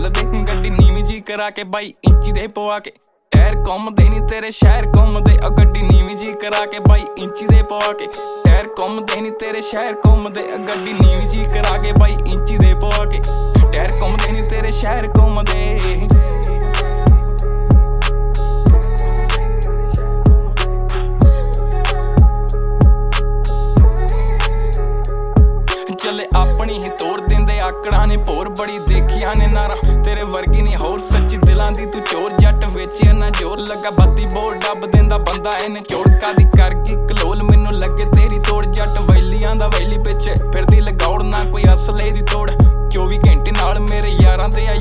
ਚੱਲਦੇ ਗੱਡੀ ਨੀਵੀਂ ਜੀ ਕਰਾ ਕੇ 22 ਇੰਚੀ ਦੇ ਪਵਾ ਕੇ ਟਾਇਰ ਘੁੰਮਦੇ ਨੀ ਤੇਰੇ ਸ਼ਹਿਰ ਘੁੰਮਦੇ ਆ ਗੱਡੀ ਨੀਵੀਂ ਜੀ ਕਰਾ ਕੇ 22 ਇੰਚੀ ਦੇ ਪਵਾ ਕੇ ਟਾਇਰ ਘੁੰਮਦੇ ਨੀ ਤੇਰੇ ਸ਼ਹਿਰ ਘੁੰਮਦੇ ਆ ਗੱਡੀ ਨੀਵੀਂ ਜੀ ਕਰਾ ਕੇ 22 ਇੰਚੀ ਦੇ ਪਵਾ ਕੇ ਟਾਇਰ ਘੁੰਮਦੇ ਨੀ ਤੇਰੇ ਸ਼ਹਿਰ ਘੁੰਮਦੇ ਚੱਲੇ ਆਪਣੀ ਹੀ ਤੋੜ ਦਿੰਦੇ ਆਕੜਾਂ ਨੇ ਭੋਰ ਬੜੀ ਦੇਖੀਆਂ ਨੇ ਨਾਰਾ ਤੇਰੇ ਵਰਗੀ ਨਹੀਂ ਹੋਰ ਸੱਚੀ ਦਿਲਾਂ ਦੀ ਤੂੰ ਚੋਰ ਜੱਟ ਵੇਚਿਆ ਨਾ ਜੋਰ ਲੱਗਾ ਬੱਤੀ ਬੋਲ ਡੱਬ ਦਿੰਦਾ ਬੰਦਾ ਇਹਨੇ ਚੋੜਕਾ ਦੀ ਕਰ ਗਈ ਕਲੋਲ ਮੈਨੂੰ ਲੱਗੇ ਤੇਰੀ ਤੋੜ ਜੱਟ ਵੈਲੀਆਂ ਦਾ ਵੈਲੀ ਪਿੱਛੇ ਫਿਰਦੀ ਲਗਾਉੜ ਨਾ ਕੋਈ ਅਸਲੇ ਦੀ ਤੋੜ 24 ਘੰਟੇ ਨਾਲ ਮੇਰੇ ਯਾਰਾਂ ਦੇ ਆ